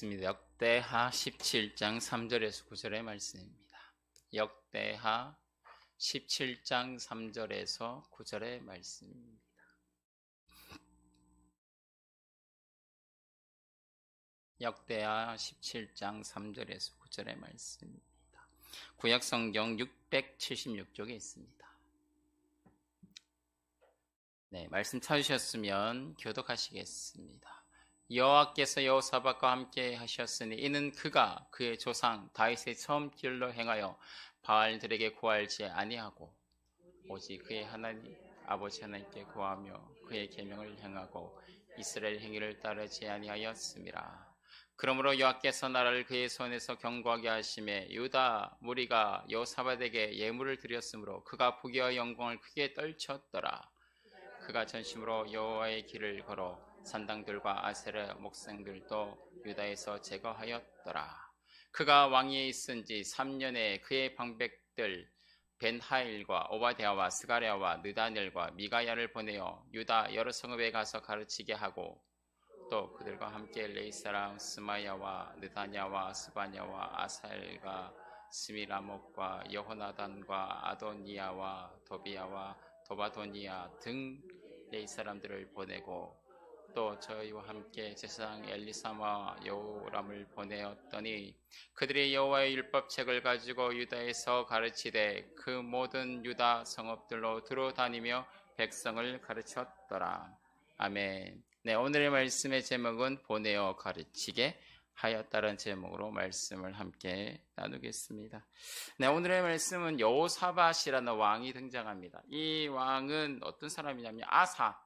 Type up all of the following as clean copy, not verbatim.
역대하 17장 3절에서 9절의 말씀입니다. 역대하 17장 3절에서 9절의 말씀입니다. 역대하 17장 3절에서 9절의 말씀입니다. 구약성경 676쪽에 있습니다. 네, 말씀 찾으셨으면 교독하시겠습니다. 여호와께서 여호사밧과 함께 하셨으니 이는 그가 그의 조상 다윗의 처음 길로 행하여 바알들에게 구할지 아니하고 오직 그의 하나님 아버지 하나님께 구하며 그의 계명을 행하고 이스라엘 행위를 따르지 아니하였음이라. 그러므로 여호와께서 나라를 그의 손에서 견고하게 하심에 유다 무리가 여호사밧에게 예물을 드렸으므로 그가 부귀와 영광을 크게 떨쳤더라. 그가 전심으로 여호와의 길을 걸어 산당들과 아세라 목상들도 유다에서 제거하였더라. 그가 왕위에 있은 지 3년에 그의 방백들 벤하일과 오바댜와 스가랴와 느다넬과 미가야를 보내어 유다 여러 성읍에 가서 가르치게 하고 또 그들과 함께 레이 사람 스마야와 느다냐와 스바냐와 아사엘과 스미라목과 여호나단과 아도니아와 도비야와 도바도니아 등 레이 사람들을 보내고 또 저희와 함께 제사장 엘리사마 여호람을 보내었더니 그들이 여호와의 율법책을 가지고 유다에서 가르치되 그 모든 유다 성읍들로 들어다니며 백성을 가르쳤더라. 아멘. 네, 오늘의 말씀의 제목은 보내어 가르치게 하였다는 제목으로 말씀을 함께 나누겠습니다. 네, 오늘의 말씀은 여호사밧이라는 왕이 등장합니다. 이 왕은 어떤 사람이냐면 아사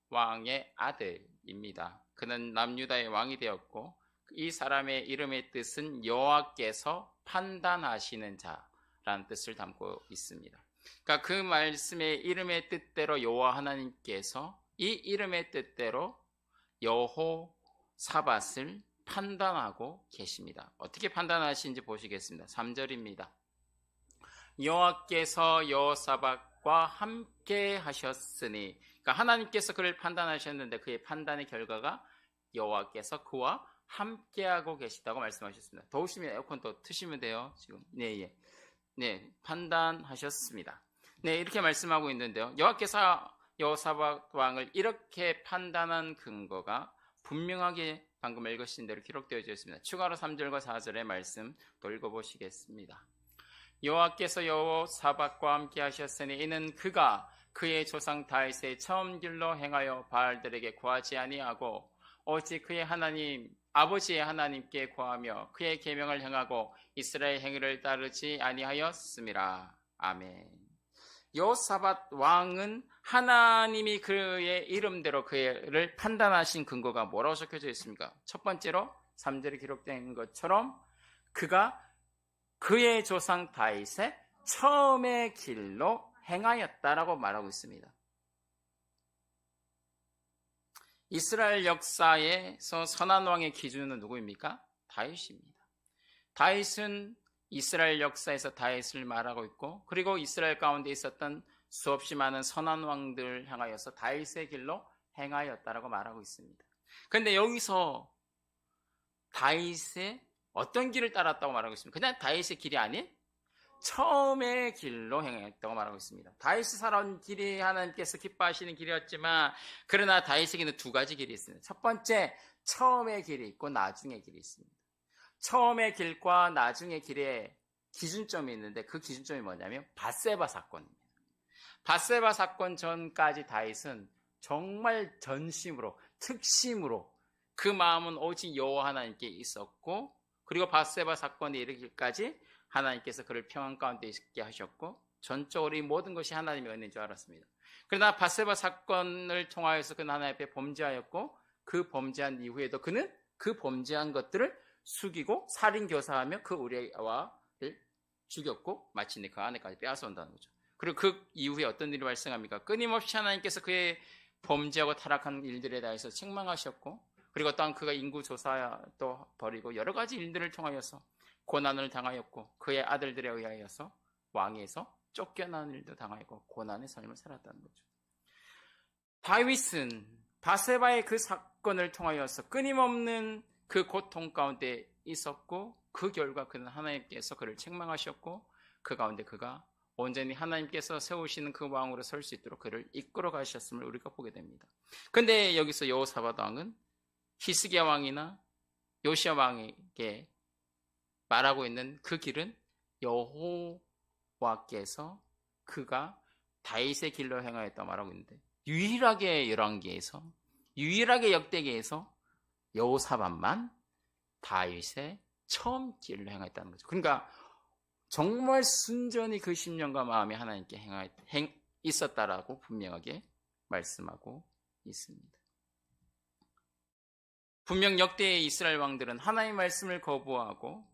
왕의 아들입니다. 그는 남유다의 왕이 되었고 이 사람의 이름의 뜻은 여호와께서 판단하시는 자라는 뜻을 담고 있습니다. 그러니까 그 말씀의 이름의 뜻대로 여호와 하나님께서 이 이름의 뜻대로 여호사밧을 판단하고 계십니다. 어떻게 판단하시는지 보시겠습니다. 3절입니다. 여호와께서 여호사밧과 함께 하셨으니, 그러니까 하나님께서 그를 판단하셨는데 그의 판단의 결과가 여호와께서 그와 함께하고 계시다고 말씀하셨습니다. 더우시면 에어컨 또 트시면 돼요. 지금 네, 판단하셨습니다. 네, 이렇게 말씀하고 있는데요. 여호와께서 여호사밧 왕을 이렇게 판단한 근거가 분명하게 방금 읽으신 대로 기록되어 있습니다. 추가로 3절과 4절의 말씀 또 읽어보시겠습니다. 여호와께서 여호사밧과 함께 하셨으니 이는 그가 그의 조상 다윗의 처음 길로 행하여 바알들에게 구하지 아니하고 오직 그의 하나님 아버지의 하나님께 구하며 그의 계명을 행하고 이스라엘 행위를 따르지 아니하였음이라. 아멘. 여호사밧 왕은 하나님이 그의 이름대로 그를 판단하신 근거가 뭐라고 적혀져 있습니까? 첫 번째로 3절에 기록된 것처럼 그가 그의 조상 다윗의 처음의 길로 행하였다라고 말하고 있습니다. 이스라엘 역사에서 선한 왕의 기준은 누구입니까? 다윗입니다. 다윗은 이스라엘 역사에서 다윗을 말하고 있고 그리고 이스라엘 가운데 있었던 수없이 많은 선한 왕들 향하여서 다윗의 길로 행하였다라고 말하고 있습니다. 그런데 여기서 다윗의 어떤 길을 따랐다고 말하고 있습니까? 그냥 다윗의 길이 아닌 처음의 길로 행했다고 말하고 있습니다. 다윗이 살아온 길이 하나님께서 기뻐하시는 길이었지만 그러나 다윗에게는 두 가지 길이 있습니다. 첫 번째, 처음의 길이 있고 나중의 길이 있습니다. 처음의 길과 나중의 길에 기준점이 있는데 그 기준점이 뭐냐면 밧세바 사건입니다. 밧세바 사건 전까지 다윗은 정말 전심으로 특심으로 그 마음은 오직 여호와 하나님께 있었고 그리고 밧세바 사건에 이르기까지 하나님께서 그를 평안 가운데 있게 하셨고 전적으로 이 모든 것이 하나님의 은혜인 줄 알았습니다. 그러나 밧세바 사건을 통하여서 그는 하나님 앞에 범죄하였고 그 범죄한 이후에도 그는 그 범죄한 것들을 숙이고 살인교사하며 그 우리아를 죽였고 마침내 그 아내까지 빼앗아온다는 거죠. 그리고 그 이후에 어떤 일이 발생합니까? 끊임없이 하나님께서 그의 범죄하고 타락한 일들에 대해서 책망하셨고 그리고 또한 그가 인구조사도 벌이고 여러 가지 일들을 통하여서 고난을 당하였고 그의 아들들에 의하여서 왕에서 쫓겨나는 일도 당하였고 고난의 삶을 살았다는 거죠. 다윗은 밧세바의 그 사건을 통하여서 끊임없는 그 고통 가운데 있었고 그 결과 그는 하나님께서 그를 책망하셨고 그 가운데 그가 온전히 하나님께서 세우시는 그 왕으로 설 수 있도록 그를 이끌어 가셨음을 우리가 보게 됩니다. 근데 여기서 여호사밧 왕은 히스기야 왕이나 요시야 왕에게 말하고 있는 그 길은 여호와께서 그가 다윗의 길로 행하였다 말하고 있는데, 유일하게 열왕기에서, 유일하게 역대기에서 여호사밧만 다윗의 처음 길로 행하였다는 거죠. 그러니까 정말 순전히 그 심령과 마음이 하나님께 있었다라고 분명하게 말씀하고 있습니다. 분명 역대의 이스라엘 왕들은 하나님의 말씀을 거부하고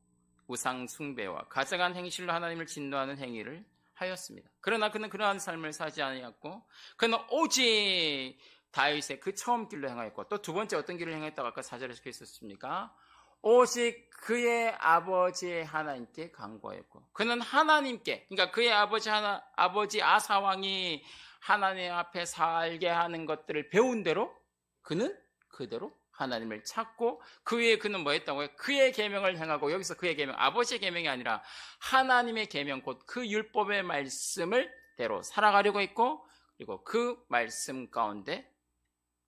우상 숭배와 가증한 행실로 하나님을 진노하는 행위를 하였습니다. 그러나 그는 그러한 삶을 사지 아니었고 그는 오직 다윗의 그 처음 길로 행하였고, 또 두 번째 어떤 길을 행했다고 아까 4절에 적혀 있었습니까? 오직 그의 아버지의 하나님께 간구하였고, 그는 하나님께, 그러니까 그의 아버지 아사 왕이 하나님 앞에 살게 하는 것들을 배운 대로 그는 그대로 하나님을 찾고, 그 위에 그는 뭐 했다고요? 그의 계명을 행하고, 여기서 그의 계명, 아버지의 계명이 아니라 하나님의 계명, 곧 그 율법의 말씀을 대로 살아가려고 했고, 그리고 그 말씀 가운데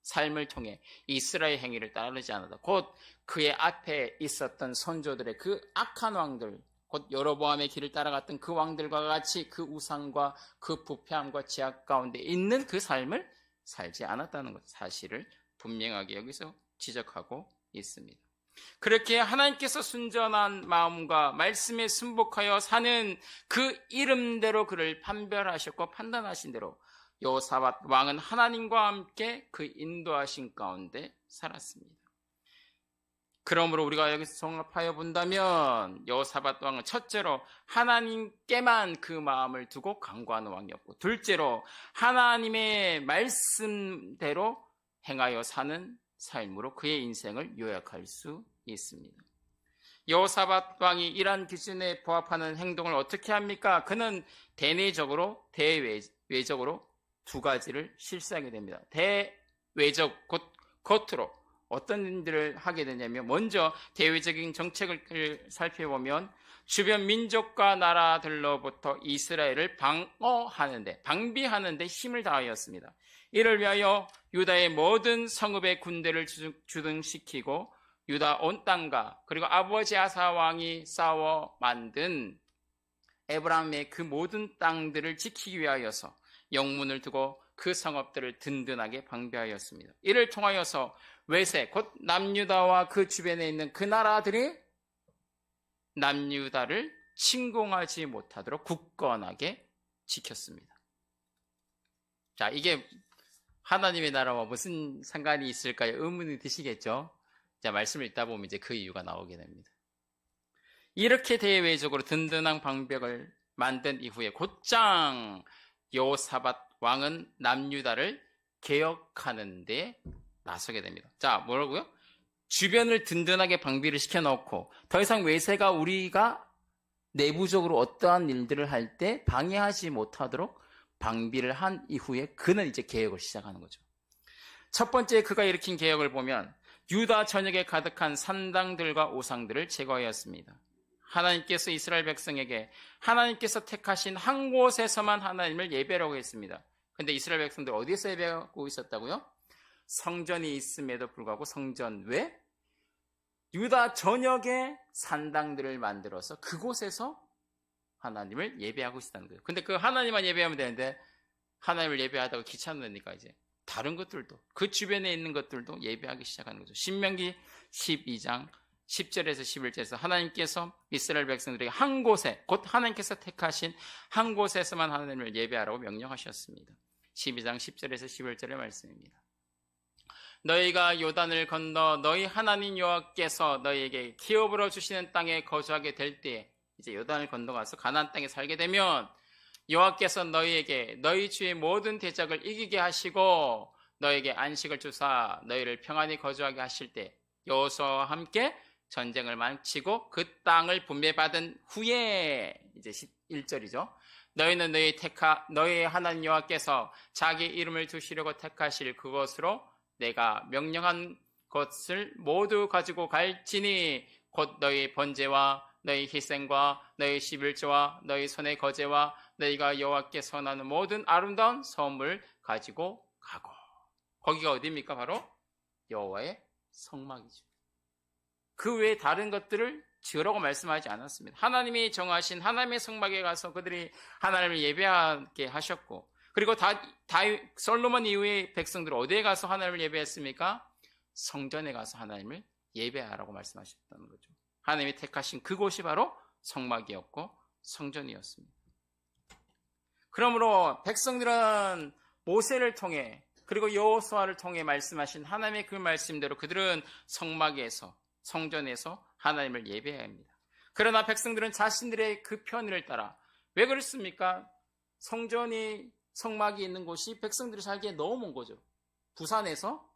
삶을 통해 이스라엘 행위를 따르지 않았다. 곧 그의 앞에 있었던 선조들의 그 악한 왕들, 곧 여로보암의 길을 따라갔던 그 왕들과 같이 그 우상과 그 부패함과 죄악 가운데 있는 그 삶을 살지 않았다는 것, 사실을 분명하게 여기서 지적하고 있습니다. 그렇게 하나님께서 순전한 마음과 말씀에 순복하여 사는 그 이름대로 그를 판별하셨고 판단하신 대로 여호사밧 왕은 하나님과 함께 그 인도하신 가운데 살았습니다. 그러므로 우리가 여기서 종합하여 본다면 여호사밧 왕은 첫째로 하나님께만 그 마음을 두고 간구하는 왕이었고, 둘째로 하나님의 말씀대로 행하여 사는 삶으로 그의 인생을 요약할 수 있습니다. 여호사밧 왕이 이러한 기준에 부합하는 행동을 어떻게 합니까? 그는 대내적으로 대외적으로 두 가지를 실시하게 됩니다. 대외적, 곧 겉으로 어떤 일들을 하게 되냐면, 먼저 대외적인 정책을 살펴보면 주변 민족과 나라들로부터 이스라엘을 방비하는데 힘을 다하였습니다. 이를 위하여 유다의 모든 성읍의 군대를 주둔시키고 유다 온 땅과 그리고 아버지 아사 왕이 싸워 만든 에브라임의 그 모든 땅들을 지키기 위하여서 영문을 두고 그 성읍들을 든든하게 방비하였습니다. 이를 통하여서 외세, 곧 남유다와 그 주변에 있는 그 나라들이 남유다를 침공하지 못하도록 굳건하게 지켰습니다. 자, 이게 하나님의 나라와 무슨 상관이 있을까요? 의문이 드시겠죠? 자, 말씀을 읽다 보면 이제 그 이유가 나오게 됩니다. 이렇게 대외적으로 든든한 방벽을 만든 이후에 곧장 여호사밧 왕은 남유다를 개혁하는 데 나서게 됩니다. 자, 뭐라고요? 주변을 든든하게 방비를 시켜놓고 더 이상 외세가 우리가 내부적으로 어떠한 일들을 할 때 방해하지 못하도록 방비를 한 이후에 그는 이제 개혁을 시작하는 거죠. 첫 번째 그가 일으킨 개혁을 보면 유다 전역에 가득한 산당들과 우상들을 제거하였습니다. 하나님께서 이스라엘 백성에게 하나님께서 택하신 한 곳에서만 하나님을 예배하라고 했습니다. 근데 이스라엘 백성들 어디에서 예배하고 있었다고요? 성전이 있음에도 불구하고 성전 외 유다 전역에 산당들을 만들어서 그곳에서 하나님을 예배하고 있다는 거예요. 근데 그 하나님만 예배하면 되는데 하나님을 예배하다가 귀찮으니까 이제 다른 것들도, 그 주변에 있는 것들도 예배하기 시작하는 거죠. 신명기 12장 10절에서 11절에서 하나님께서 이스라엘 백성들에게 한 곳에, 곧 하나님께서 택하신 한 곳에서만 하나님을 예배하라고 명령하셨습니다. 12장 10절에서 11절의 말씀입니다. 너희가 요단을 건너 너희 하나님 여호와께서 너희에게 기업으로 주시는 땅에 거주하게 될 때에, 이제 요단을 건너가서 가나안 땅에 살게 되면 여호와께서 너희에게 너희 주의 모든 대적을 이기게 하시고 너희에게 안식을 주사 너희를 평안히 거주하게 하실 때 여호수아와 함께 전쟁을 마치고 그 땅을 분배받은 후에, 이제 1절이죠. 너희는 너희 하나님 여호와께서 자기 이름을 두시려고 택하실 그것으로 내가 명령한 것을 모두 가지고 갈지니 곧 너희 번제와 너희 희생과 너희 십일조와 너희 손의 거제와 너희가 여호와께 선하는 모든 아름다운 선물 가지고 가고. 거기가 어디입니까? 바로 여호와의 성막이죠. 그 외에 다른 것들을 지으라고 말씀하지 않았습니다. 하나님이 정하신 하나님의 성막에 가서 그들이 하나님을 예배하게 하셨고, 그리고 솔로몬 이후에 백성들은 어디에 가서 하나님을 예배했습니까? 성전에 가서 하나님을 예배하라고 말씀하셨다는 거죠. 하나님이 택하신 그곳이 바로 성막이었고 성전이었습니다. 그러므로 백성들은 모세를 통해 그리고 여호수아를 통해 말씀하신 하나님의 그 말씀대로 그들은 성막에서 성전에서 하나님을 예배해야 합니다. 그러나 백성들은 자신들의 그 편의를 따라, 왜 그렇습니까? 성막이 있는 곳이 백성들이 살기에 너무 먼 거죠. 부산에서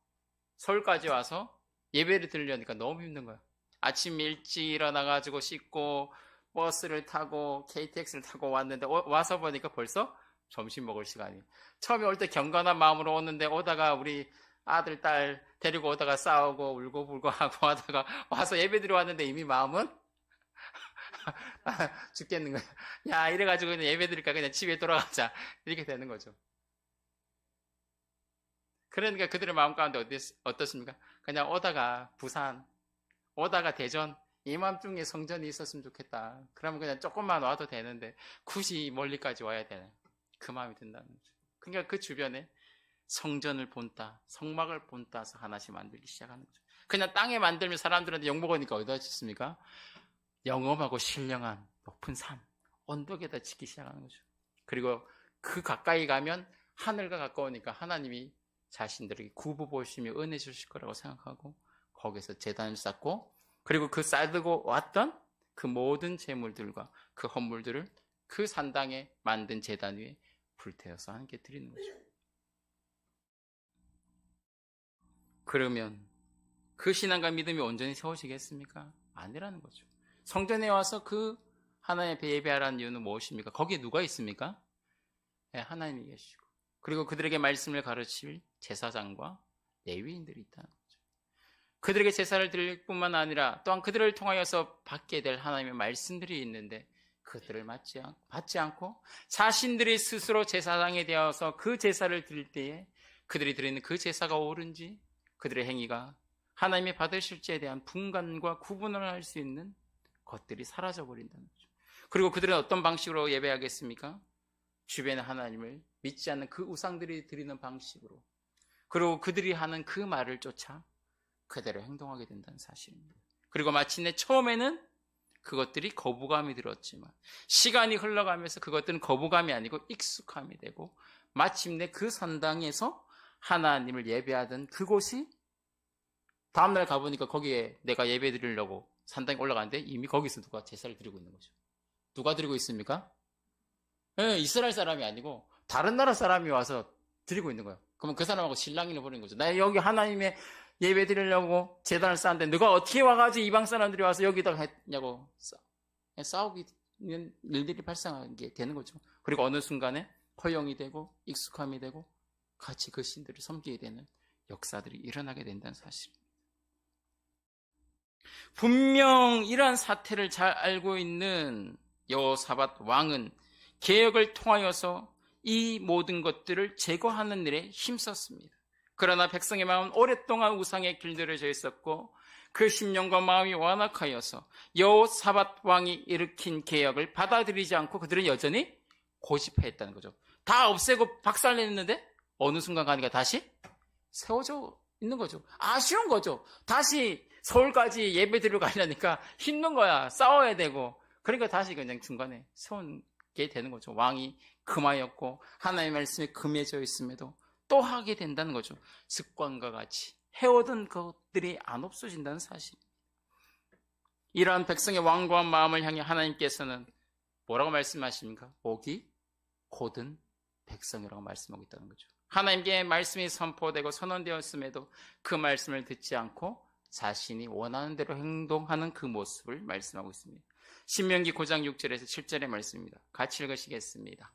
서울까지 와서 예배를 드리려니까 너무 힘든 거예요. 아침 일찍 일어나가지고 씻고 버스를 타고 KTX를 타고 왔는데 와서 보니까 벌써 점심 먹을 시간이에요. 처음에 올 때 경건한 마음으로 오는데 오다가 우리 아들, 딸 데리고 오다가 싸우고 울고불고 하고 하다가 와서 예배 드리러 왔는데 이미 마음은 죽겠는 거야. 야, 이래가지고 그냥 예배 드릴까 그냥 집에 돌아가자. 이렇게 되는 거죠. 그러니까 그들의 마음 가운데 어떻습니까? 그냥 오다가 부산, 오다가 대전, 이맘중에 성전이 있었으면 좋겠다. 그러면 그냥 조금만 와도 되는데 굳이 멀리까지 와야 되나? 그 마음이 든다는 거죠. 그러니까 그 주변에 성전을 본따, 성막을 본따서 하나씩 만들기 시작하는 거죠. 그냥 땅에 만들면 사람들한테 욕먹으니까 어디다 짓습니까? 영험하고 신령한 높은 산, 언덕에다 짓기 시작하는 거죠. 그리고 그 가까이 가면 하늘과 가까우니까 하나님이 자신들에게 구부 보시며 은혜 주실 거라고 생각하고 거기서 제단을 쌓고, 그리고 그 쌓고 왔던 그 모든 재물들과 그 헌물들을 그 산당에 만든 제단 위에 불태워서 함께 드리는 거죠. 그러면 그 신앙과 믿음이 온전히 세워지겠습니까? 아니라는 거죠. 성전에 와서 그 하나님 앞에 예배하라는 이유는 무엇입니까? 거기에 누가 있습니까? 네, 하나님이 계시고, 그리고 그들에게 말씀을 가르칠 제사장과 레위인들이 있다는 거죠. 그들에게 제사를 드릴 뿐만 아니라 또한 그들을 통하여서 받게 될 하나님의 말씀들이 있는데 그들을 받지 않고 자신들이 스스로 제사장이 되어서 그 제사를 드릴 때에 그들이 드리는 그 제사가 옳은지, 그들의 행위가 하나님이 받으실지에 대한 분간과 구분을 할 수 있는 것들이 사라져버린다는 거죠. 그리고 그들은 어떤 방식으로 예배하겠습니까? 주변의 하나님을 믿지 않는 그 우상들이 드리는 방식으로, 그리고 그들이 하는 그 말을 쫓아 그대로 행동하게 된다는 사실입니다. 그리고 마침내 처음에는 그것들이 거부감이 들었지만 시간이 흘러가면서 그것들은 거부감이 아니고 익숙함이 되고 마침내 그 산당에서 하나님을 예배하던 그곳이 다음날 가보니까 거기에 내가 예배 드리려고 산당에 올라가는데 이미 거기서 누가 제사를 드리고 있는 거죠. 누가 드리고 있습니까? 네, 이스라엘 사람이 아니고 다른 나라 사람이 와서 드리고 있는 거예요. 그러면 그 사람하고 실랑이를 벌이는 거죠. 나 여기 하나님의 예배 드리려고 제단을 쌓는데 누가 어떻게 와가지고 이방 사람들이 와서 여기다가 했냐고 싸우기 있는 일들이 발생하게 되는 거죠. 그리고 어느 순간에 허용이 되고 익숙함이 되고 같이 그 신들을 섬기게 되는 역사들이 일어나게 된다는 사실입니다. 분명 이러한 사태를 잘 알고 있는 여호사밧 왕은 개혁을 통하여서 이 모든 것들을 제거하는 일에 힘썼습니다. 그러나 백성의 마음은 오랫동안 우상에 길들여져 있었고 그 심령과 마음이 완악하여서 여호사밧 왕이 일으킨 개혁을 받아들이지 않고 그들은 여전히 고집했다는 거죠. 다 없애고 박살냈는데 어느 순간 가니까 다시 세워져 있는 거죠. 아쉬운 거죠. 다시 서울까지 예배 드리러 가려니까 힘든 거야. 싸워야 되고. 그러니까 다시 그냥 중간에 세우게 되는 거죠. 왕이 금하였고 하나님의 말씀에 금해져 있음에도 또 하게 된다는 거죠. 습관과 같이 해오던 것들이 안 없어진다는 사실. 이러한 백성의 완고한 마음을 향해 하나님께서는 뭐라고 말씀하십니까? 오기 곧은 백성이라고 말씀하고 있다는 거죠. 하나님께 말씀이 선포되고 선언되었음에도 그 말씀을 듣지 않고 자신이 원하는 대로 행동하는 그 모습을 말씀하고 있습니다. 신명기 9장 6절에서 7절의 말씀입니다. 같이 읽으시겠습니다.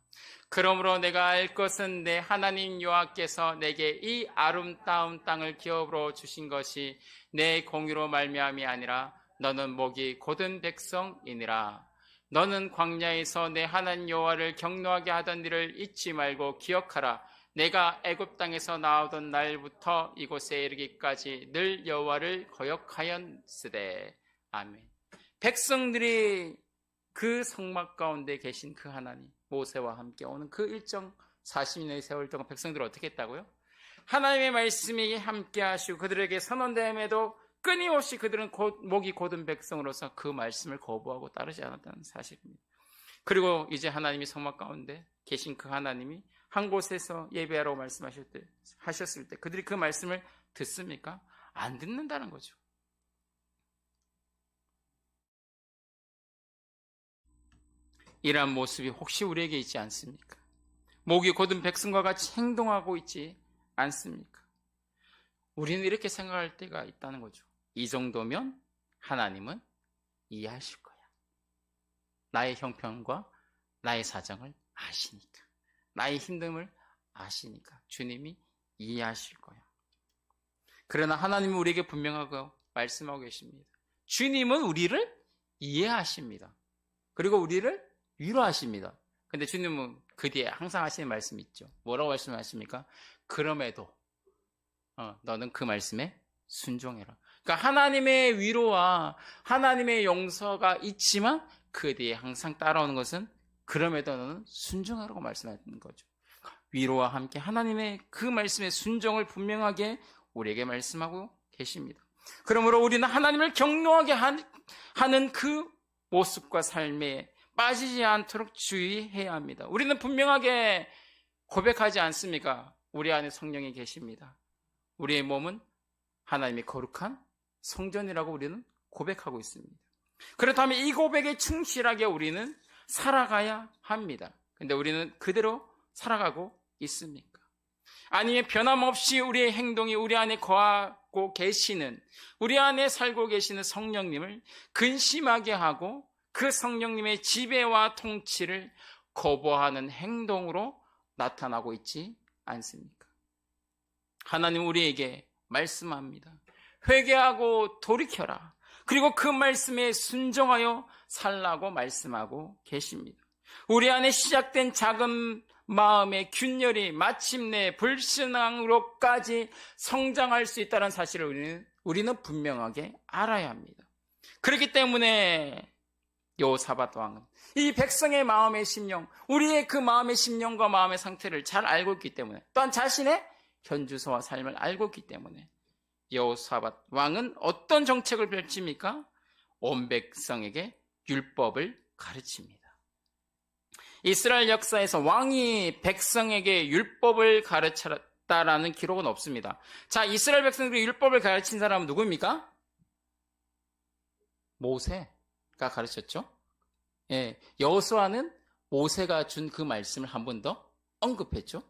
그러므로 내가 알 것은 내 하나님 여호와께서 내게 이 아름다운 땅을 기업으로 주신 것이 내 공의로 말미암이 아니라 너는 목이 곧은 백성이니라. 너는 광야에서 내 하나님 여호와를 경노하게 하던 일을 잊지 말고 기억하라. 내가 애굽 땅에서 나오던 날부터 이곳에 이르기까지 늘 여호와를 거역하였으되. 아멘. 백성들이 그 성막 가운데 계신 그 하나님, 모세와 함께 오는 그 일정 40년의 세월 동안 백성들을 어떻게 했다고요? 하나님의 말씀이 함께 하시고 그들에게 선언됨에도 끊임없이 그들은 목이 곧은 백성으로서 그 말씀을 거부하고 따르지 않았다는 사실입니다. 그리고 이제 하나님이 성막 가운데 계신 그 하나님이 한 곳에서 예배하라고 말씀하셨을 때 그들이 그 말씀을 듣습니까? 안 듣는다는 거죠. 이러한 모습이 혹시 우리에게 있지 않습니까? 목이 곧은 백성과 같이 행동하고 있지 않습니까? 우리는 이렇게 생각할 때가 있다는 거죠. 이 정도면 하나님은 이해하실 거야. 나의 형편과 나의 사정을 아시니까, 나의 힘듦을 아시니까 주님이 이해하실 거야. 그러나 하나님은 우리에게 분명하고 말씀하고 계십니다. 주님은 우리를 이해하십니다. 그리고 우리를 위로하십니다. 근데 주님은 그 뒤에 항상 하시는 말씀이 있죠. 뭐라고 말씀하십니까? 그럼에도 너는 그 말씀에 순종해라. 그러니까 하나님의 위로와 하나님의 용서가 있지만 그 뒤에 항상 따라오는 것은 그럼에도 너는 순종하라고 말씀하는 거죠. 위로와 함께 하나님의 그 말씀의 순종을 분명하게 우리에게 말씀하고 계십니다. 그러므로 우리는 하나님을 경노하게 하는 그 모습과 삶에 빠지지 않도록 주의해야 합니다. 우리는 분명하게 고백하지 않습니까? 우리 안에 성령이 계십니다. 우리의 몸은 하나님의 거룩한 성전이라고 우리는 고백하고 있습니다. 그렇다면 이 고백에 충실하게 우리는 살아가야 합니다. 근데 우리는 그대로 살아가고 있습니까? 아니면 변함없이 우리의 행동이 우리 안에 거하고 계시는, 우리 안에 살고 계시는 성령님을 근심하게 하고 그 성령님의 지배와 통치를 거부하는 행동으로 나타나고 있지 않습니까? 하나님 우리에게 말씀합니다. 회개하고 돌이켜라. 그리고 그 말씀에 순종하여 살라고 말씀하고 계십니다. 우리 안에 시작된 작은 마음의 균열이 마침내 불신앙으로까지 성장할 수 있다는 사실을 우리는 분명하게 알아야 합니다. 그렇기 때문에 여호사밧 왕은 이 백성의 마음의 심령, 우리의 그 마음의 심령과 마음의 상태를 잘 알고 있기 때문에, 또한 자신의 현주소와 삶을 알고 있기 때문에 여호사밧 왕은 어떤 정책을 펼칩니까? 온 백성에게 율법을 가르칩니다. 이스라엘 역사에서 왕이 백성에게 율법을 가르쳤다라는 기록은 없습니다. 자, 이스라엘 백성들이 율법을 가르친 사람은 누구입니까? 모세가 가르쳤죠. 예, 여호수아는 모세가 준 그 말씀을 한 번 더 언급했죠.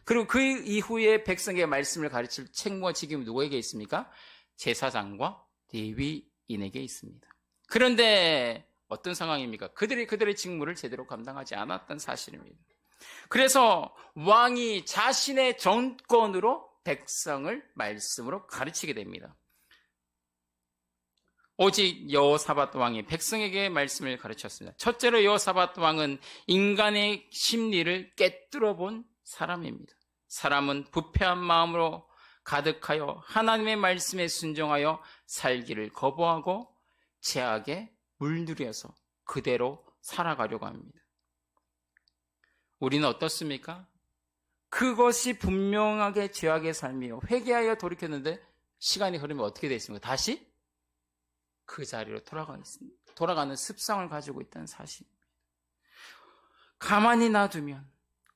그리고 그 이후에 백성에게 말씀을 가르칠 책무와 직임이 누구에게 있습니까? 제사장과 레위인에게 있습니다. 그런데 어떤 상황입니까? 그들이 그들의 직무를 제대로 감당하지 않았던 사실입니다. 그래서 왕이 자신의 정권으로 백성을 말씀으로 가르치게 됩니다. 오직 여호사밧 왕이 백성에게 말씀을 가르쳤습니다. 첫째로 여호사밧 왕은 인간의 심리를 꿰뚫어 본 사람입니다. 사람은 부패한 마음으로 가득하여 하나님의 말씀에 순종하여 살기를 거부하고 죄악에 물들여서 그대로 살아가려고 합니다. 우리는 어떻습니까? 그것이 분명하게 죄악의 삶이요, 회개하여 돌이켰는데 시간이 흐르면 어떻게 되겠습니까? 다시 그 자리로 돌아가는 습성을 가지고 있다는 사실입니다. 가만히 놔두면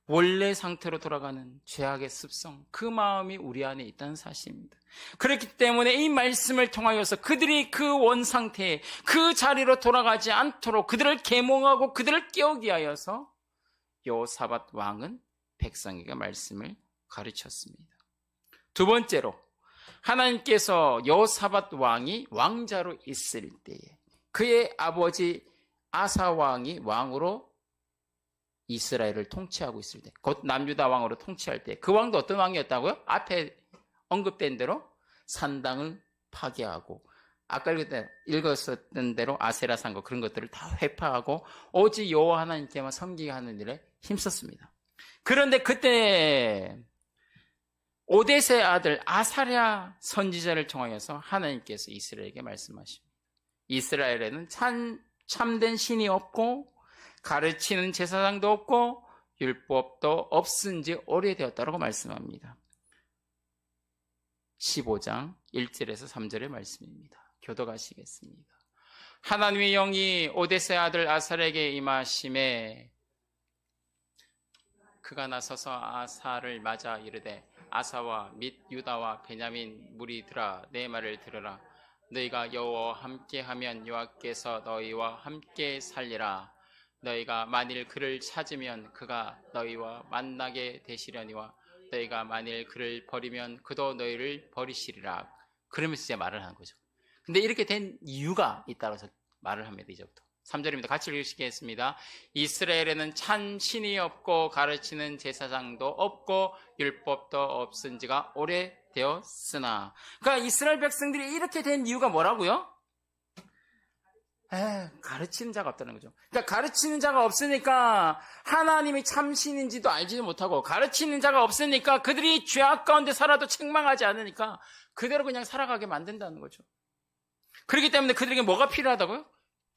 원래 상태로 돌아가는 죄악의 습성, 그 마음이 우리 안에 있다는 사실입니다. 그렇기 때문에 이 말씀을 통하여서 그들이 그 원상태에 그 자리로 돌아가지 않도록 그들을 계몽하고 그들을 깨우기 하여서 여호사밧 왕은 백성에게 말씀을 가르쳤습니다. 두 번째로, 하나님께서 여호사밧 왕이 왕자로 있을 때에 그의 아버지 아사 왕이 왕으로 이스라엘을 통치하고 있을 때, 곧 남유다 왕으로 통치할 때, 그 왕도 어떤 왕이었다고요? 앞에 언급된 대로 산당을 파괴하고, 아까 읽었던 대로 아세라 산거 그런 것들을 다 회파하고 오직 여호와 하나님께만 섬기게 하는 일에 힘썼습니다. 그런데 그때 오뎃의 아들 아사랴 선지자를 통하여서 하나님께서 이스라엘에게 말씀하십니다. 이스라엘에는 참된 신이 없고 가르치는 제사장도 없고 율법도 없은 지 오래되었다고 말씀합니다. 15장 1절에서 3절의 말씀입니다. 교독하시겠습니다. 하나님의 영이 오뎃의 아들 아사랴에게 임하심에 그가 나서서 아사를 맞아 이르되 아사와 및 유다와 베냐민 무리들아 내 말을 들으라. 너희가 여호와와 함께하면 여호와께서 너희와 함께 살리라. 너희가 만일 그를 찾으면 그가 너희와 만나게 되시려니와 너희가 만일 그를 버리면 그도 너희를 버리시리라. 그러면서 이제 말을 하는 거죠. 근데 이렇게 된 이유가 있다고 말을 합니다. 이제부터 3절입니다. 같이 읽으시겠습니다. 이스라엘에는 참 신이 없고 가르치는 제사장도 없고 율법도 없은 지가 오래되었으나. 그러니까 이스라엘 백성들이 이렇게 된 이유가 뭐라고요? 가르치는 자가 없다는 거죠. 그러니까 가르치는 자가 없으니까 하나님이 참신인지도 알지도 못하고, 가르치는 자가 없으니까 그들이 죄악 가운데 살아도 책망하지 않으니까 그대로 그냥 살아가게 만든다는 거죠. 그렇기 때문에 그들에게 뭐가 필요하다고요?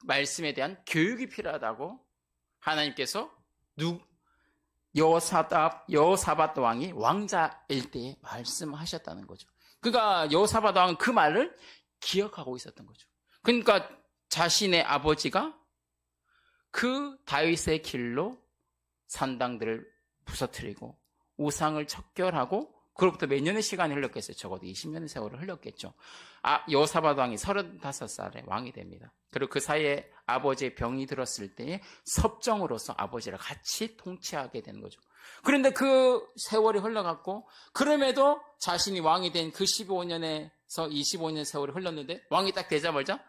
말씀에 대한 교육이 필요하다고 하나님께서 여호사밧 왕이 왕자일 때에 말씀하셨다는 거죠. 그러니까 여호사밧 왕은 그 말을 기억하고 있었던 거죠. 그러니까 자신의 아버지가 그 다윗의 길로 산당들을 부서뜨리고 우상을 척결하고, 그로부터 몇 년의 시간이 흘렀겠어요? 적어도 20년의 세월을 흘렀겠죠. 여호사밧 왕이 35살에 왕이 됩니다. 그리고 그 사이에 아버지의 병이 들었을 때에 섭정으로서 아버지를 같이 통치하게 되는 거죠. 그런데 그 세월이 흘러갔고, 그럼에도 자신이 왕이 된 그 15년에서 25년 세월이 흘렀는데 왕이 딱 되자마자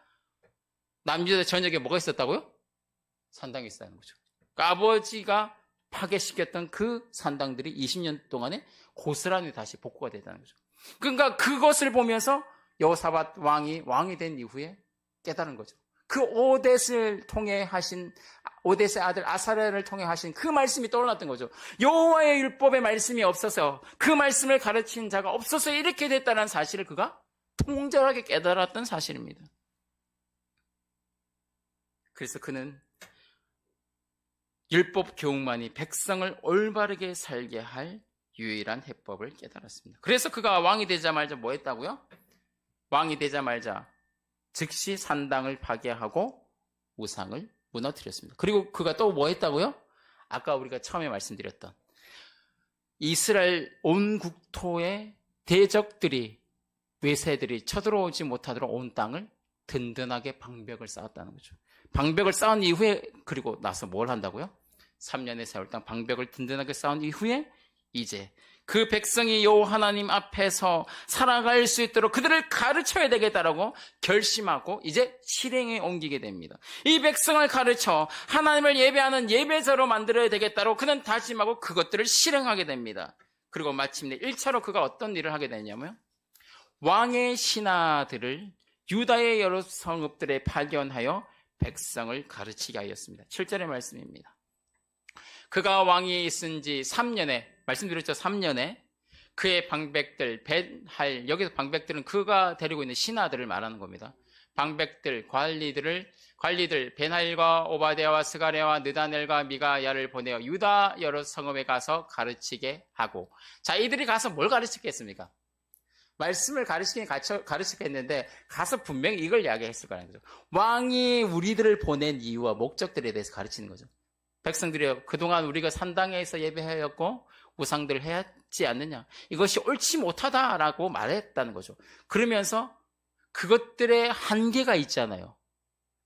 남유다 전역에 뭐가 있었다고요? 산당이 있었다는 거죠. 그러니까 아버지가 파괴시켰던 그 산당들이 20년 동안에 고스란히 다시 복구가 됐다는 거죠. 그러니까 그것을 보면서 여호사밧 왕이 된 이후에 깨달은 거죠. 그 오뎃의 아들 아사랴를 통해 하신 그 말씀이 떠올랐던 거죠. 여호와의 율법의 말씀이 없어서, 그 말씀을 가르치는 자가 없어서 이렇게 됐다는 사실을 그가 통절하게 깨달았던 사실입니다. 그래서 그는 율법 교육만이 백성을 올바르게 살게 할 유일한 해법을 깨달았습니다. 그래서 그가 왕이 되자마자 뭐 했다고요? 왕이 되자마자 즉시 산당을 파괴하고 우상을 무너뜨렸습니다. 그리고 그가 또 뭐 했다고요? 아까 우리가 처음에 말씀드렸던 이스라엘 온 국토의 대적들이, 외세들이 쳐들어오지 못하도록 온 땅을 든든하게 방벽을 쌓았다는 거죠. 방벽을 쌓은 이후에, 그리고 나서 뭘 한다고요? 3년의 세월 동안 방벽을 든든하게 쌓은 이후에 이제 그 백성이 여호와 하나님 앞에서 살아갈 수 있도록 그들을 가르쳐야 되겠다라고 결심하고 이제 실행에 옮기게 됩니다. 이 백성을 가르쳐 하나님을 예배하는 예배자로 만들어야 되겠다고 그는 다짐하고 그것들을 실행하게 됩니다. 그리고 마침내 1차로 그가 어떤 일을 하게 되냐면, 왕의 신하들을 유다의 여러 성읍들에 파견하여 백성을 가르치게 하였습니다. 7절의 말씀입니다. 그가 왕이 있은 지 3년에, 말씀드렸죠, 3년에 그의 방백들, 여기서 방백들은 그가 데리고 있는 신하들을 말하는 겁니다. 방백들, 관리들 벤할과 오바댜와 스가랴와 느다넬과 미가야를 보내어 유다 여러 성읍에 가서 가르치게 하고. 자, 이들이 가서 뭘 가르치겠습니까? 말씀을 가르치겠는데 가서 분명히 이걸 이야기했을 거라는 거죠. 왕이 우리들을 보낸 이유와 목적들에 대해서 가르치는 거죠. 백성들이요, 그동안 우리가 산당에서 예배하였고 우상들을 했지 않느냐, 이것이 옳지 못하다라고 말했다는 거죠. 그러면서 그것들의 한계가 있잖아요.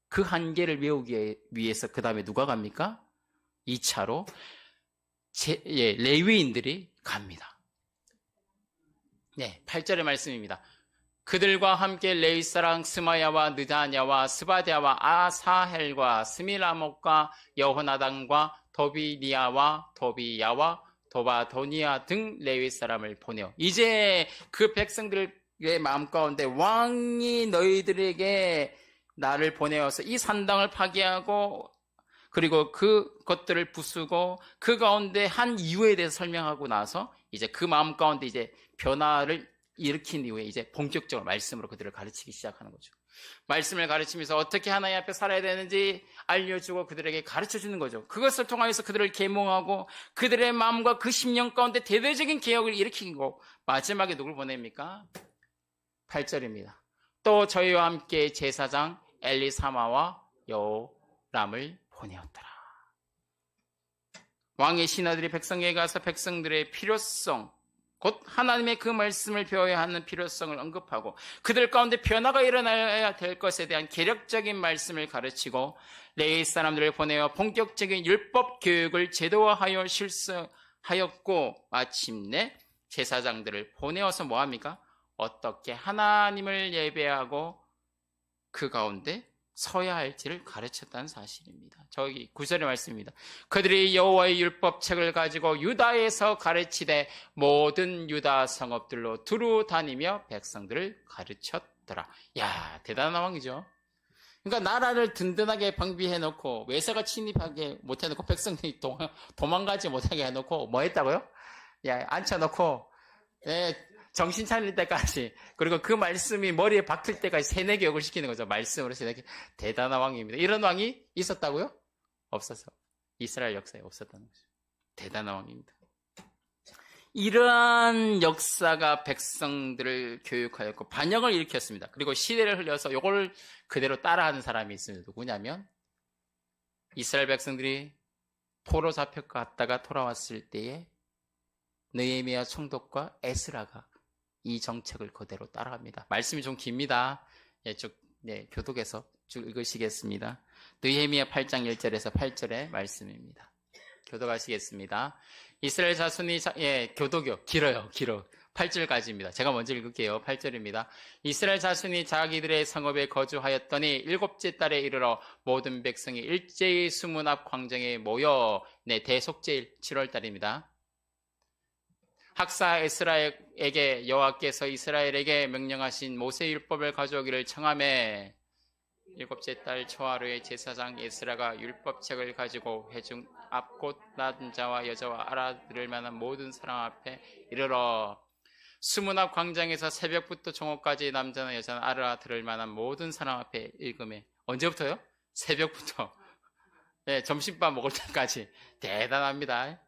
그 한계를 메우기 위해서 그 다음에 누가 갑니까? 2차로 레위인들이 갑니다. 네, 8절의 말씀입니다. 그들과 함께 레위 사람 스마야와 느다냐와 스바디아와 아사헬과 스미라목과 여호나단과 도비니아와 도비야와 도바도니아 등 레위 사람을 보내어 이제 그 백성들의 마음 가운데 왕이 너희들에게 나를 보내어서 이 산당을 파괴하고 그리고 그것들을 부수고 그 가운데 한 이유에 대해서 설명하고 나서 이제 그 마음 가운데 이제 변화를 일으킨 이후에 이제 본격적으로 말씀으로 그들을 가르치기 시작하는 거죠. 말씀을 가르치면서 어떻게 하나님 앞에 살아야 되는지 알려주고 그들에게 가르쳐주는 거죠. 그것을 통하여서 그들을 계몽하고 그들의 마음과 그 심령 가운데 대대적인 개혁을 일으키고 마지막에 누굴 보냅니까? 8절입니다. 또 저희와 함께 제사장 엘리사마와 여호람을 보내었더라. 왕의 신하들이 백성에게 가서 백성들의 필요성, 곧 하나님의 그 말씀을 배워야 하는 필요성을 언급하고 그들 가운데 변화가 일어나야 될 것에 대한 계략적인 말씀을 가르치고 레위 사람들을 보내어 본격적인 율법 교육을 제도화하여 실수하였고 마침내 제사장들을 보내어서 뭐합니까? 어떻게 하나님을 예배하고 그 가운데 서야 할지를 가르쳤다는 사실입니다. 저기 9절의 말씀입니다. 그들이 여호와의 율법책을 가지고 유다에서 가르치되 모든 유다 성읍들로 두루 다니며 백성들을 가르쳤더라. 야, 대단한 왕이죠. 그러니까 나라를 든든하게 방비해 놓고 외세가 침입하게 못해 놓고 백성들이 도망가지 못하게 해 놓고 뭐 했다고요? 야, 앉혀 놓고 정신 차릴 때까지 그리고 그 말씀이 머리에 박힐 때까지 세뇌 교육을 시키는 거죠. 말씀으로 세뇌 교육. 대단한 왕입니다. 이런 왕이 있었다고요? 없어서 이스라엘 역사에 없었다는 거죠. 대단한 왕입니다. 이러한 역사가 백성들을 교육하였고 반역을 일으켰습니다. 그리고 시대를 흘려서 이걸 그대로 따라하는 사람이 있습니다. 누구냐면 이스라엘 백성들이 포로 잡혀갔다가 돌아왔을 때에 느헤미야 총독과 에스라가 이 정책을 그대로 따라갑니다. 말씀이 좀 깁니다. 교독에서 쭉 읽으시겠습니다. 느헤미야 8장 1절에서 8절의 말씀입니다. 교독하시겠습니다. 이스라엘 자손이 교독이요. 길어요. 8절까지입니다. 제가 먼저 읽을게요. 8절입니다. 이스라엘 자손이 자기들의 성읍에 거주하였더니 일곱째 달에 이르러 모든 백성이 일제히 수문 앞 광장에 모여 대속제일 7월 달입니다. 학사 에스라에게 여호와께서 이스라엘에게 명령하신 모세 율법을 가져오기를 청하매 일곱째 달 초하루에 제사장 에스라가 율법책을 가지고 회중 앞 곧 낳은 자와 여자와 알아들을 만한 모든 사람 앞에 이르러 수문 앞 광장에서 새벽부터 종업까지 남자나 여자나 알아들을 만한 모든 사람 앞에 읽음에 언제부터요? 새벽부터 점심밥 먹을 때까지. 대단합니다.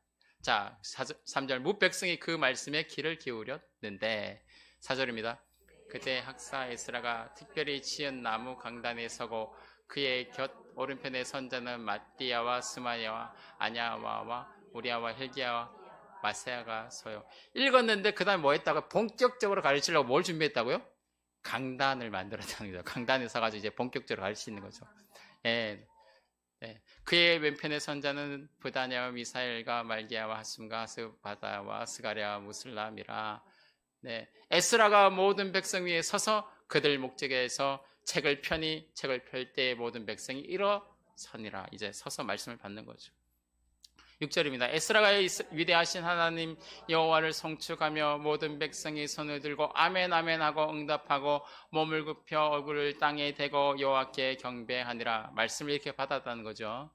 자, 3절 무백성이 그 말씀에 귀를 기울였는데 4절입니다. 그때 학사 에스라가 특별히 지은 나무 강단에 서고 그의 곁 오른편에 선자는 마띠야와 스마야와 아냐와와 우리야와 헬기야와 마세야가 서요. 읽었는데 그 다음에 뭐 했다고? 본격적으로 가르치려고 뭘 준비했다고요? 강단을 만들었다는 거죠. 강단에 서가지고 이제 본격적으로 가르치는 거죠. 그의 왼편의 선자는 부다냐와 미사엘과 말기야와 하숨과 하스바다와 스가랴와 무슬람이라. 에스라가 모든 백성 위에 서서 그들 목적에서 책을 펼 때 모든 백성이 일어서니라. 이제 서서 말씀을 받는 거죠. 6절입니다. 에스라가 위대하신 하나님 여호와를 송축하며 모든 백성이 손을 들고 아멘 아멘 하고 응답하고 몸을 굽혀 얼굴을 땅에 대고 여호와께 경배하니라. 말씀을 이렇게 받았다는 거죠.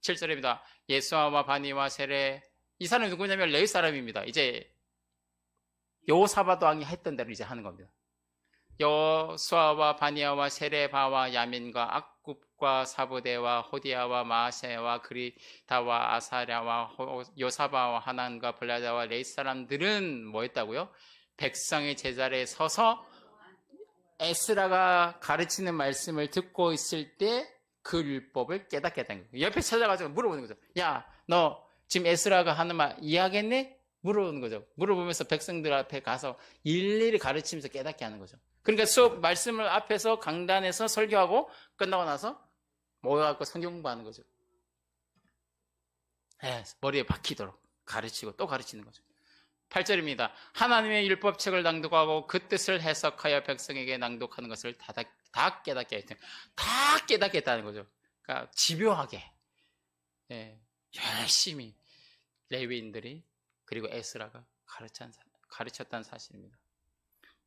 7절입니다. 예수아와 바니와 세레, 이 사람이 누구냐면 레위 사람입니다. 이제 여호사밧 왕이 했던 대로 이제 하는 겁니다. 여호수아와 바니아와 세레바와 야민과 악굽과 사부대와 호디아와 마아세와 그리다와 아사랴와 요사바와 하난과 블라자와 레이 사람들은 뭐 했다고요? 백성의 제자리에 서서 에스라가 가르치는 말씀을 듣고 있을 때 그 율법을 깨닫게 된 거예요. 옆에 찾아가지고 물어보는 거죠. 야, 너 지금 에스라가 하는 말 이해하겠니? 물어보는 거죠. 물어보면서 백성들 앞에 가서 일일이 가르치면서 깨닫게 하는 거죠. 그러니까 수업 말씀을 앞에서 강단에서 설교하고 끝나고 나서 모여갖고 성경 공부하는 거죠. 머리에 박히도록 가르치고 또 가르치는 거죠. 8절입니다. 하나님의 율법책을 낭독하고 그 뜻을 해석하여 백성에게 낭독하는 것을 다 깨닫게 했다. 다 깨닫게 했다는 거죠. 그러니까 집요하게, 열심히 레위인들이 그리고 에스라가 가르쳤다는 사실입니다.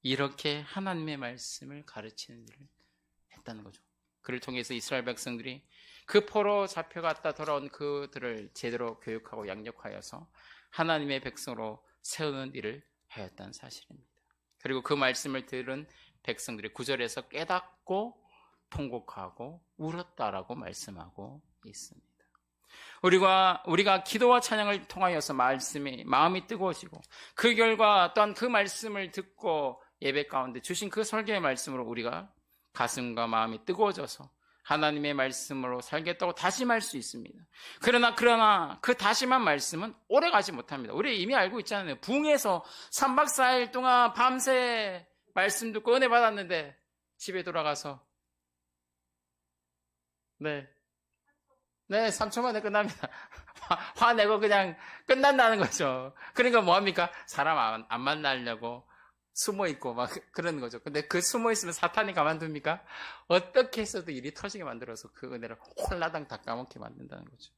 이렇게 하나님의 말씀을 가르치는 일을 했다는 거죠. 그를 통해서 이스라엘 백성들이 그 포로 잡혀갔다 돌아온 그들을 제대로 교육하고 양육하여서 하나님의 백성으로 세우는 일을 하였다는 사실입니다. 그리고 그 말씀을 들은 백성들이 9절에서 깨닫고 통곡하고 울었다라고 말씀하고 있습니다. 우리가 기도와 찬양을 통하여서 마음이 뜨거워지고 그 결과 또한 그 말씀을 듣고 예배 가운데 주신 그 설교의 말씀으로 우리가 가슴과 마음이 뜨거워져서 하나님의 말씀으로 살겠다고 다짐할 수 있습니다. 그러나 그 다짐한 말씀은 오래 가지 못합니다. 우리 이미 알고 있잖아요. 부흥에서 3박 4일 동안 밤새 말씀 듣고 은혜 받았는데 집에 돌아가서 3초 만에 끝납니다. 화내고 그냥 끝난다는 거죠. 그러니까 뭐합니까? 사람 안 만나려고 숨어있고 막 그러는 거죠. 근데 그 숨어있으면 사탄이 가만둡니까? 어떻게 해서도 일이 터지게 만들어서 그 은혜를 홀라당 다 까먹게 만든다는 거죠.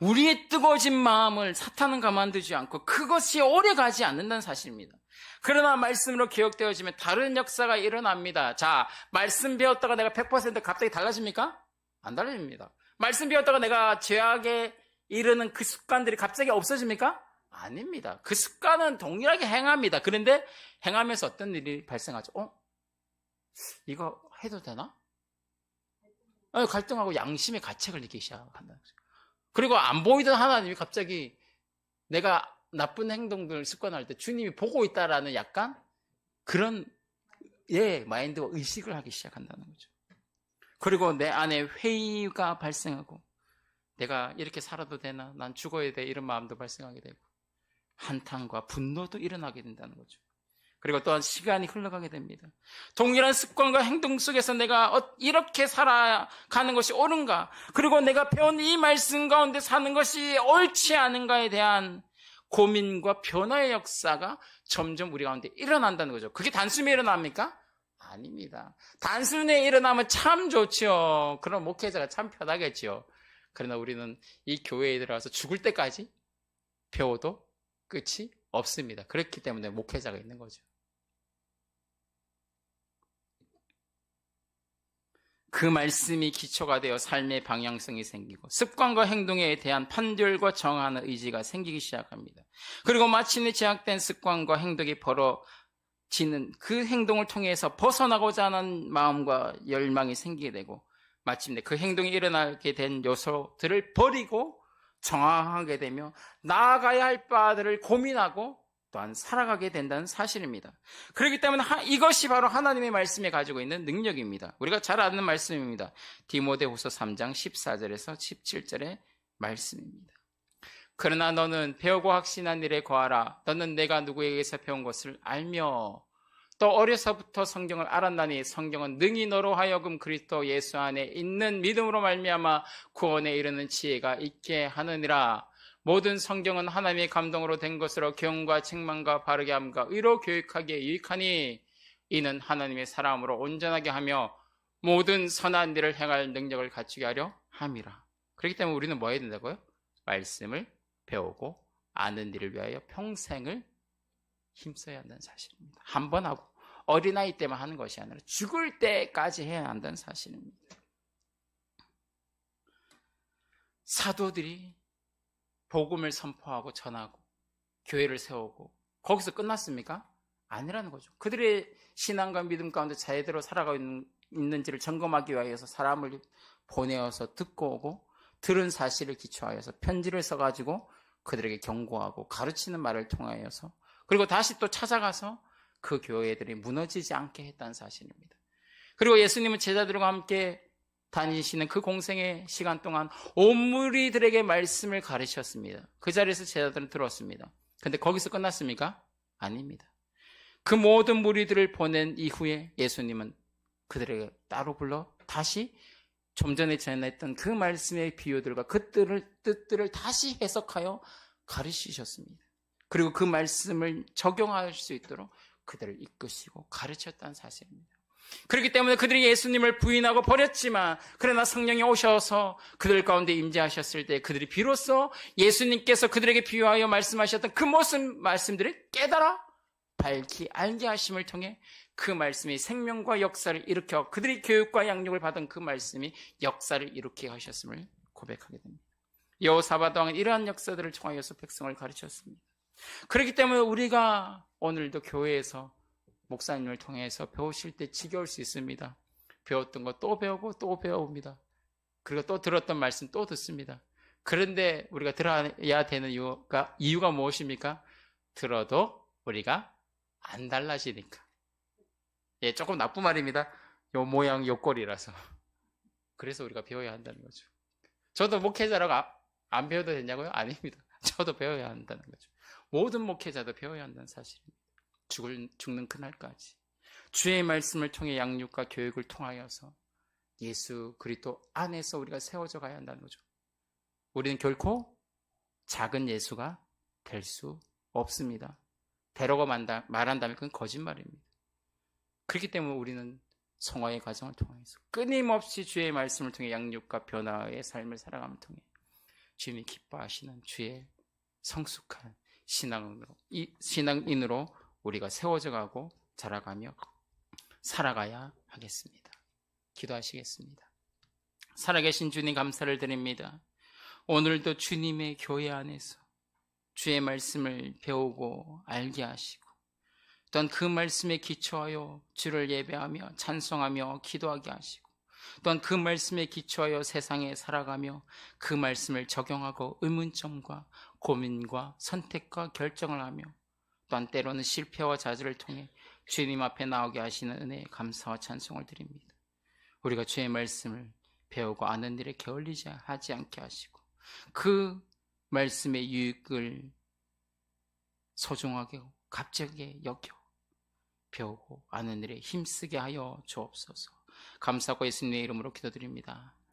우리의 뜨거워진 마음을 사탄은 가만두지 않고 그것이 오래 가지 않는다는 사실입니다. 그러나 말씀으로 기억되어지면 다른 역사가 일어납니다. 자, 말씀 배웠다가 내가 100% 갑자기 달라집니까? 안 달라집니다. 말씀 배웠다가 내가 죄악에 이르는 그 습관들이 갑자기 없어집니까? 아닙니다. 그 습관은 동일하게 행합니다. 그런데 행하면서 어떤 일이 발생하죠? 이거 해도 되나? 갈등하고 양심의 가책을 느끼기 시작한다는 거죠. 그리고 안 보이던 하나님이 갑자기 내가 나쁜 행동들 습관할 때 주님이 보고 있다라는 약간 그런 마인드와 의식을 하기 시작한다는 거죠. 그리고 내 안에 회의가 발생하고 내가 이렇게 살아도 되나? 난 죽어야 돼. 이런 마음도 발생하게 되고 한탄과 분노도 일어나게 된다는 거죠. 그리고 또한 시간이 흘러가게 됩니다. 동일한 습관과 행동 속에서 내가 이렇게 살아가는 것이 옳은가? 그리고 내가 배운 이 말씀 가운데 사는 것이 옳지 않은가에 대한 고민과 변화의 역사가 점점 우리 가운데 일어난다는 거죠. 그게 단숨에 일어납니까? 아닙니다. 단순히 일어나면 참 좋죠. 그럼 목회자가 참 편하겠죠. 그러나 우리는 이 교회에 들어가서 죽을 때까지 배워도 끝이 없습니다. 그렇기 때문에 목회자가 있는 거죠. 그 말씀이 기초가 되어 삶의 방향성이 생기고 습관과 행동에 대한 판결과 정하는 의지가 생기기 시작합니다. 그리고 마침내 제약된 습관과 행동이 벌어지는 그 행동을 통해서 벗어나고자 하는 마음과 열망이 생기게 되고 마침내 그 행동이 일어나게 된 요소들을 버리고 정화하게 되며 나아가야 할 바들을 고민하고 또한 살아가게 된다는 사실입니다. 그렇기 때문에 이것이 바로 하나님의 말씀에 가지고 있는 능력입니다. 우리가 잘 아는 말씀입니다. 디모데후서 3장 14절에서 17절의 말씀입니다. 그러나 너는 배우고 확신한 일에 거하라. 너는 내가 누구에게서 배운 것을 알며 또 어려서부터 성경을 알았나니 성경은 능히 너로 하여금 그리스도 예수 안에 있는 믿음으로 말미암아 구원에 이르는 지혜가 있게 하느니라. 모든 성경은 하나님의 감동으로 된 것으로 교훈과 책망과 바르게 함과 의로 교육하기에 유익하니 이는 하나님의 사람으로 온전하게 하며 모든 선한 일을 행할 능력을 갖추게 하려 함이라. 그렇기 때문에 우리는 뭐 해야 된다고요? 말씀을 배우고 아는 일을 위하여 평생을 힘써야 한다는 사실입니다. 한 번 하고 어린아이 때만 하는 것이 아니라 죽을 때까지 해야 한다는 사실입니다. 사도들이 복음을 선포하고 전하고 교회를 세우고 거기서 끝났습니까? 아니라는 거죠. 그들의 신앙과 믿음 가운데 제대로 살아가고 있는지를 점검하기 위해서 사람을 보내어서 듣고 오고 들은 사실을 기초하여서 편지를 써가지고 그들에게 경고하고 가르치는 말을 통하여서 그리고 다시 또 찾아가서 그 교회들이 무너지지 않게 했다는 사실입니다. 그리고 예수님은 제자들과 함께 다니시는 그 공생의 시간 동안 온 무리들에게 말씀을 가르치셨습니다. 그 자리에서 제자들은 들었습니다. 근데 거기서 끝났습니까? 아닙니다. 그 모든 무리들을 보낸 이후에 예수님은 그들에게 따로 불러 다시 좀 전에 전했던 그 말씀의 비유들과 그 뜻들을 다시 해석하여 가르치셨습니다. 그리고 그 말씀을 적용할 수 있도록 그들을 이끄시고 가르쳤다는 사실입니다. 그렇기 때문에 그들이 예수님을 부인하고 버렸지만 그러나 성령이 오셔서 그들 가운데 임재하셨을 때 그들이 비로소 예수님께서 그들에게 비유하여 말씀하셨던 그 모든 말씀들을 깨달아 밝히 알게 하심을 통해 그 말씀이 생명과 역사를 일으켜 그들이 교육과 양육을 받은 그 말씀이 역사를 일으키게 하셨음을 고백하게 됩니다. 여호사밧 왕은 이러한 역사들을 통하여서 백성을 가르쳤습니다. 그렇기 때문에 우리가 오늘도 교회에서 목사님을 통해서 배우실 때 지겨울 수 있습니다. 배웠던 거 또 배우고 또 배웁니다. 그리고 또 들었던 말씀 또 듣습니다. 그런데 우리가 들어야 되는 이유가 무엇입니까? 들어도 우리가 안 달라지니까. 예, 조금 나쁜 말입니다. 요 모양 요 꼴이라서. 그래서 우리가 배워야 한다는 거죠. 저도 목회자라고 안 배워도 되냐고요? 아닙니다. 저도 배워야 한다는 거죠. 모든 목회자도 배워야 한다는 사실입니다. 죽는 그날까지 주의 말씀을 통해 양육과 교육을 통하여서 예수 그리스도 안에서 우리가 세워져 가야 한다는 거죠. 우리는 결코 작은 예수가 될 수 없습니다. 되라고 말한다면 그건 거짓말입니다. 그렇기 때문에 우리는 성화의 과정을 통해서 끊임없이 주의 말씀을 통해 양육과 변화의 삶을 살아감을 통해 주님이 기뻐하시는 주의 성숙한 신앙인으로 우리가 세워져 가고 자라가며 살아가야 하겠습니다. 기도하시겠습니다. 살아계신 주님 감사를 드립니다. 오늘도 주님의 교회 안에서 주의 말씀을 배우고 알게 하시고 또한 그 말씀에 기초하여 주를 예배하며 찬송하며 기도하게 하시고 또한 그 말씀에 기초하여 세상에 살아가며 그 말씀을 적용하고 의문점과 고민과 선택과 결정을 하며 또한 때로는 실패와 좌절을 통해 주님 앞에 나오게 하시는 은혜에 감사와 찬송을 드립니다. 우리가 주의 말씀을 배우고 아는 일에 게을리지 하지 않게 하시고 그 말씀의 유익을 소중하게 값지게 여겨 배우고 아는 일에 힘쓰게 하여 주옵소서. 감사하고 예수님의 이름으로 기도드립니다.